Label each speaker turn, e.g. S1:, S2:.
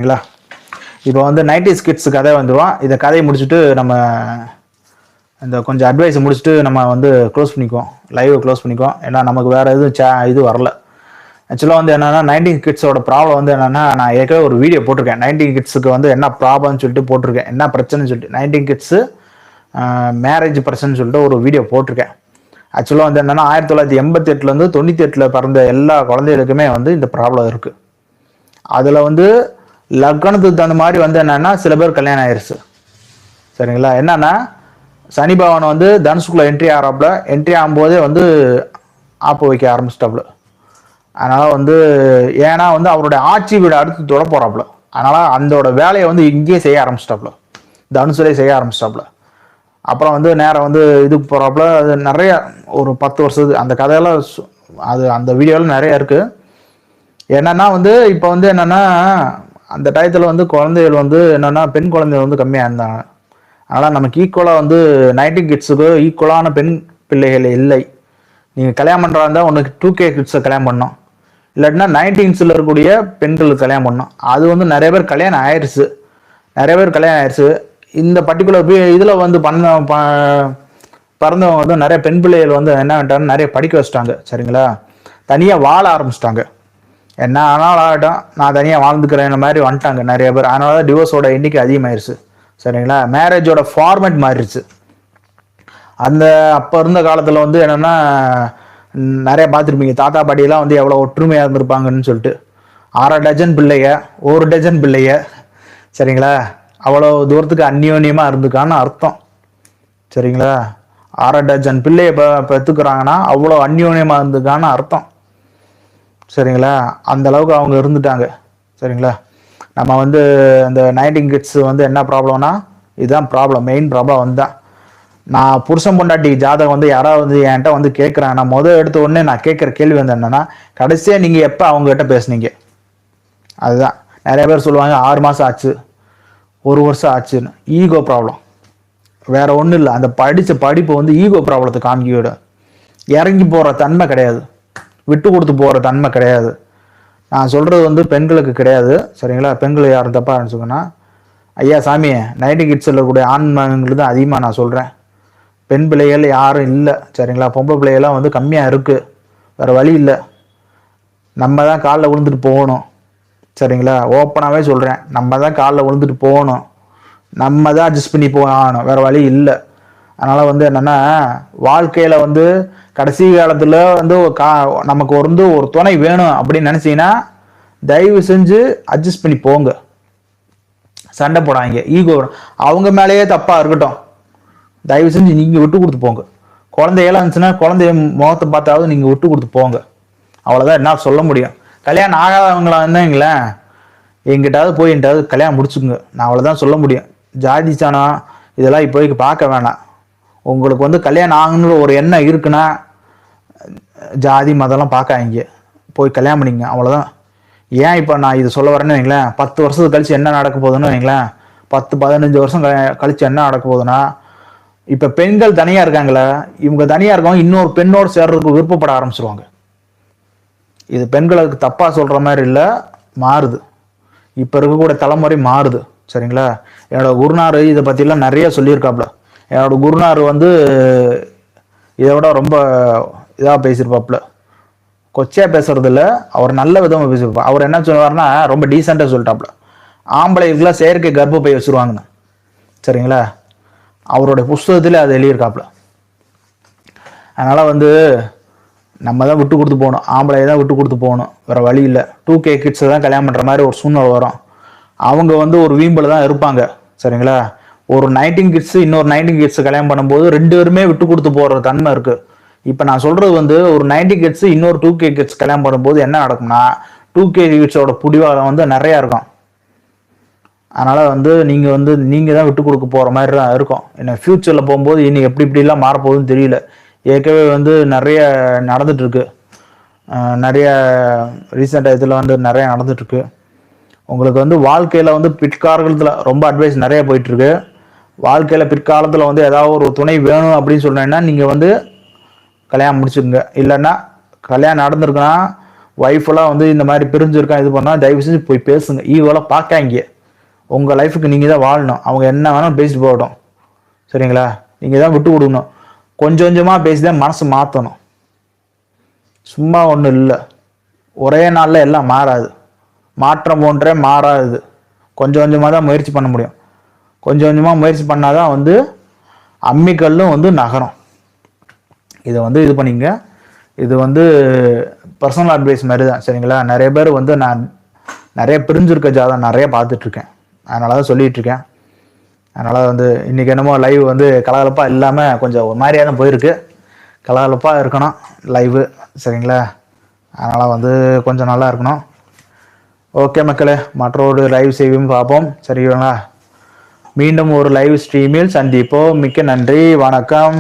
S1: சரிங்களா? இப்போ வந்து 90s கிட்ஸ் கதை வந்துடுவோம். இதை கதையை முடிச்சுட்டு நம்ம இந்த கொஞ்சம் அட்வைஸை முடிச்சுட்டு நம்ம வந்து க்ளோஸ் பண்ணிக்குவோம், லைவை க்ளோஸ் பண்ணிக்குவோம். ஏன்னா நமக்கு வேறு எதுவும் இது வரல. ஆக்சுவலாக வந்து என்னென்னா 90 கிட்ஸோட ப்ராப்ளம் வந்து என்னென்னா, நான் ஏற்கனவே ஒரு வீடியோ போட்டிருக்கேன். 90 கிட்ஸுக்கு வந்து என்ன ப்ராப்ளம்னு சொல்லிட்டு போட்டிருக்கேன், என்ன பிரச்சனைன்னு சொல்லிட்டு. 90 கிட்ஸு மேரேஜ் பிரச்சனைன்னு சொல்லிட்டு ஒரு வீடியோ போட்டிருக்கேன். ஆக்சுவலாக வந்து என்னென்னா 1988 98 பிறந்த எல்லா குழந்தைகளுக்குமே வந்து இந்த ப்ராப்ளம் இருக்குது. அதில் வந்து லக்னத்துக்கு தகுந்த மாதிரி வந்து என்னென்னா சில பேர் கல்யாணம் ஆயிடுச்சு. சரிங்களா? என்னன்னா சனி பகவான் வந்து தனுசுக்குள்ள என்ட்ரி ஆகிறாப்புல, என்ட்ரி ஆகும்போதே வந்து ஆப்பு வைக்க ஆரம்பிச்சிட்டாப்புல. அதனால் வந்து ஏன்னா வந்து அவருடைய ஆட்சி வீடு அடுத்து தொட போகிறாப்புல. அதனால் அந்தோட வேலையை வந்து இங்கேயே செய்ய ஆரம்பிச்சிட்டாப்புல, தனுசுலேயே செய்ய ஆரம்பிச்சிட்டாப்புல. அப்புறம் வந்து நேரம் வந்து இதுக்கு போகிறாப்புல. அது நிறைய ஒரு 10 வருஷத்துக்கு அந்த கதையெல்லாம் அது அந்த வீடியோவில் நிறைய இருக்குது. என்னென்னா வந்து இப்போ வந்து என்னென்னா அந்த டயத்தில் வந்து குழந்தைகள் வந்து என்னென்னா பெண் குழந்தைகள் வந்து கம்மியாக இருந்தாங்க. அதனால் நமக்கு ஈக்குவலாக வந்து 90 கிட்ஸுக்கு ஈக்குவலான பெண் பிள்ளைகள் இல்லை. நீங்கள் கல்யாணம் பண்ணுறா இருந்தால் உனக்கு 2K கிட்ஸை கல்யாணம் பண்ணோம், இல்லாட்டினா 90s இருக்கக்கூடிய பெண்களுக்கு கல்யாணம் பண்ணோம். அது வந்து நிறைய பேர் கல்யாணம் ஆயிடுச்சு, இந்த பர்டிகுலர் இதில் வந்து பிறந்தவங்க வந்து நிறைய பெண் பிள்ளைகள் வந்து என்ன பண்ணிட்டாங்க, நிறைய படிக்க வச்சுட்டாங்க. சரிங்களா? தனியாக வாழ ஆரம்பிச்சிட்டாங்க. என்ன ஆனாலும் ஆகட்டும், நான் தனியாக வாழ்ந்துக்கிறேன் மாதிரி வந்துட்டாங்க நிறைய பேர். அதனால தான் டிவோர்ஸோட எண்ணிக்கை அதிகமாயிருச்சு. சரிங்களா? மேரேஜோட ஃபார்மேட் மாறிடுச்சு. அந்த அப்போ இருந்த காலத்தில் வந்து என்னென்னா நிறைய பார்த்துருப்பீங்க, தாத்தா பாட்டியெல்லாம் வந்து எவ்வளோ ஒற்றுமையாக இருந்திருப்பாங்கன்னு சொல்லிட்டு. 6 டஜன் பிள்ளைய, 1 டஜன் பிள்ளைய. சரிங்களா? அவ்வளோ தூரத்துக்கு அந்யோன்யமாக இருந்துக்கான்னு அர்த்தம். சரிங்களா? 6 டஜன் பிள்ளைய பெற்றுக்கிறாங்கன்னா அவ்வளோ அந்யோன்யமாக இருந்துக்கான்னு அர்த்தம். சரிங்களா? அந்த அளவுக்கு அவங்க இருந்துட்டாங்க. சரிங்களா? நம்ம வந்து அந்த 90 கிட்ஸ் வந்து என்ன ப்ராப்ளம்னா இதுதான் ப்ராப்ளம், மெயின் ப்ராப்ளம் வந்து தான். நான் புருஷன் பொண்டாட்டி ஜாதகம் வந்து யாராவது வந்து என்கிட்ட வந்து கேட்குறாங்க, நான் எடுத்த உடனே நான் கேட்குற கேள்வி வந்து என்னென்னா, கடைசியாக நீங்கள் எப்போ அவங்ககிட்ட பேசுனீங்க? அதுதான் நிறைய பேர் சொல்லுவாங்க 6 மாதம் ஆச்சு, 1 வருஷம் ஆச்சுன்னு. ஈகோ ப்ராப்ளம், வேற ஒன்றும் இல்லை. அந்த படித்த படிப்பு வந்து ஈகோ ப்ராப்ளத்தை காமிக்கிவிட, இறங்கி போகிற தன்மை கிடையாது, விட்டு கொடுத்து போகிற தன்மை கிடையாது. நான் சொல்கிறது வந்து பெண்களுக்கு கிடையாது. சரிங்களா? பெண்கள் யாரும் தப்பாக நினச்சிக்கோன்னா, ஐயா சாமி 90 கிட்ஸில் இருக்கக்கூடிய ஆண்மங்களுக்கு தான் அதிகமாக நான் சொல்கிறேன். பெண் பிள்ளைகள் யாரும் இல்லை. சரிங்களா? பொம்பளை பிள்ளைகள்லாம் வந்து கம்மியாக இருக்குது, வேறு வழி இல்லை. நம்ம தான் காலில் விழுந்துட்டு போகணும். சரிங்களா? ஓப்பனாகவே சொல்கிறேன், நம்ம தான் காலில் விழுந்துட்டு போகணும், நம்ம தான் அட்ஜஸ்ட் பண்ணி போகணும், வேறு வழி இல்லை. அதனால் வந்து என்னென்னா வாழ்க்கையில் வந்து கடைசி காலத்தில் வந்து நமக்கு வந்து ஒரு துணை வேணும் அப்படின்னு நினச்சிங்கன்னா தயவு செஞ்சு அட்ஜஸ்ட் பண்ணி போங்க, சண்டை போடாங்க. ஈகோ அவங்க மேலேயே தப்பாக இருக்கட்டும், தயவு செஞ்சு நீங்கள் விட்டு கொடுத்து போங்க. குழந்தையெல்லாம் இருந்துச்சுன்னா குழந்தைய முகத்தை பார்த்தாவது நீங்கள் விட்டு கொடுத்து போங்க. அவ்வளோதான் என்ன சொல்ல முடியும். கல்யாணம் ஆகாதவங்களா இருந்தாங்களேன், எங்கிட்டாவது போய் என்கிட்ட கல்யாணம் முடிச்சுக்குங்க, நான் அவ்வளோதான் சொல்ல முடியும். ஜாதி சாணம் இதெல்லாம் இப்போதைக்கு பார்க்க வேணாம். உங்களுக்கு வந்து கல்யாணம் ஆகணுன்ற ஒரு எண்ணம் இருக்குன்னா ஜாதி மதம்லாம் பார்க்காங்க, போய் கல்யாணம் பண்ணிங்க, அவ்வளோதான். ஏன் இப்போ நான் இது சொல்ல வரேன்னு வைங்களேன், 10 வருஷத்துக்கு கழிச்சு என்ன நடக்க போகுதுன்னு வைங்களேன், 10-15 வருஷம் கழிச்சு என்ன நடக்க போகுதுன்னா, இப்போ பெண்கள் தனியாக இருக்காங்களே, இவங்க தனியாக இருக்கவங்க இன்னொரு பெண்ணோடு சேர்றதுக்கு விருப்பப்பட ஆரம்பிச்சிருவாங்க. இது பெண்களுக்கு தப்பாக சொல்கிற மாதிரி இல்லை, மாறுது. இப்போ இருக்கக்கூடிய தலைமுறை மாறுது. சரிங்களா? என்னோட குருநார் இதை பற்றிலாம் நிறைய சொல்லியிருக்காப்புல. என்னோட குருநார் வந்து இதை விட ரொம்ப இதாக பேசியிருப்பாப்புல, கொச்சையாக பேசுறது இல்லை, அவர் நல்ல விதமாக பேசியிருப்பார். அவர் என்ன சொல்லுவார்னா ரொம்ப டீசெண்டாக சொல்லிட்டாப்புல, ஆம்பளைகளுக்குலாம் செயற்கை கர்ப்பப்பை வச்சுருவாங்கன்னு. சரிங்களா? அவருடைய புஸ்தகத்தில் அது எழுதியிருக்காப்புல. அதனால் வந்து நம்ம தான் விட்டு கொடுத்து போகணும், ஆம்பளையை தான் விட்டு கொடுத்து போகணும், வேறு வழி இல்லை. 2K கிட்ஸை தான் கல்யாணம் பண்ணுற மாதிரி ஒரு சூழ்நிலை வரும். அவங்க வந்து ஒரு வீம்பில் தான் இருப்பாங்க. சரிங்களா? ஒரு 90 கிட்ஸு இன்னொரு 90 கிட்ஸை கல்யாணம் பண்ணும்போது 2 பேருமே விட்டு கொடுத்து போகிற தன்மை இருக்குது. இப்போ நான் சொல்கிறது வந்து ஒரு 90 கிட்ஸு இன்னொரு 2K கிட்ஸ் கல்யாணம் பண்ணும்போது என்ன நடக்கும்னா, 2K கிட்ஸோட புடிவாதம் வந்து நிறையா இருக்கும். அதனால் வந்து நீங்கள் தான் விட்டு கொடுக்க போகிற மாதிரி தான் இருக்கும். ஏன்னா ஃப்யூச்சரில் போகும்போது இனி இப்படிலாம் மாறப்போகுதுன்னு தெரியல. ஏற்கனவே வந்து நிறைய நடந்துகிட்ருக்கு, நிறைய ரீசெண்டாக இதில் வந்து நிறைய நடந்துகிட்ருக்கு. உங்களுக்கு வந்து வாழ்க்கையில் வந்து பிற்காலத்தில் ரொம்ப அட்வைஸ் நிறைய போயிட்டுருக்கு. வாழ்க்கையில் பிற்காலத்தில் வந்து ஏதாவது ஒரு துணை வேணும் அப்படின்னு சொன்னீங்கன்னா நீங்கள் வந்து கல்யாணம் முடிச்சுக்கோங்க. இல்லைன்னா கல்யாணம் நடந்திருக்குன்னா ஒய்ஃபெல்லாம் வந்து இந்த மாதிரி பிரிஞ்சிருக்கான் இது பண்ணால் தயவு செஞ்சு போய் பேசுங்க. ஈவோலாம் பார்க்காங்க. உங்கள் லைஃபுக்கு நீங்கள் தான் வாழணும். அவங்க என்ன வேணாலும் பேசிட்டு போகட்டும். சரிங்களா? நீங்கள் தான் விட்டு கொடுக்கணும். கொஞ்சம் கொஞ்சமாக பேசி தான் மனசு மாற்றணும். சும்மா ஒன்றும் இல்லை. ஒரே நாளில் எல்லாம் மாறாது. மாற்றம் போன்றே மாறாது. கொஞ்சம் கொஞ்சமாக தான் முயற்சி பண்ண முடியும். கொஞ்சம் கொஞ்சமாக முயற்சி பண்ணால் தான் வந்து அம்மிக்கல்லும் வந்து நகரும். இதை வந்து இது பண்ணிங்க. இது வந்து பர்சனல் அட்வைஸ் மாதிரி தான். சரிங்களா? நிறைய பேர் வந்து நான் நிறைய பிரிஞ்சிருக்க ஜாதகம் நிறைய பார்த்துட்ருக்கேன். அதனால தான் சொல்லிகிட்ருக்கேன். அதனால் வந்து இன்றைக்கி என்னமோ லைவ் வந்து கலகலப்பாக இல்லாமல் கொஞ்சம் ஒரு மாதிரியாக தான் போயிருக்கு. கலகலப்பாக இருக்கணும் லைவு. சரிங்களா? அதனால் வந்து கொஞ்சம் நல்லா இருக்கணும். ஓகே மக்களே, மற்றொரு லைவ் செய்வோம் பார்ப்போம். சரிங்களா? மீண்டும் ஒரு லைவ் ஸ்ட்ரீமில் சந்திப்போம். மிக்க நன்றி. வணக்கம்.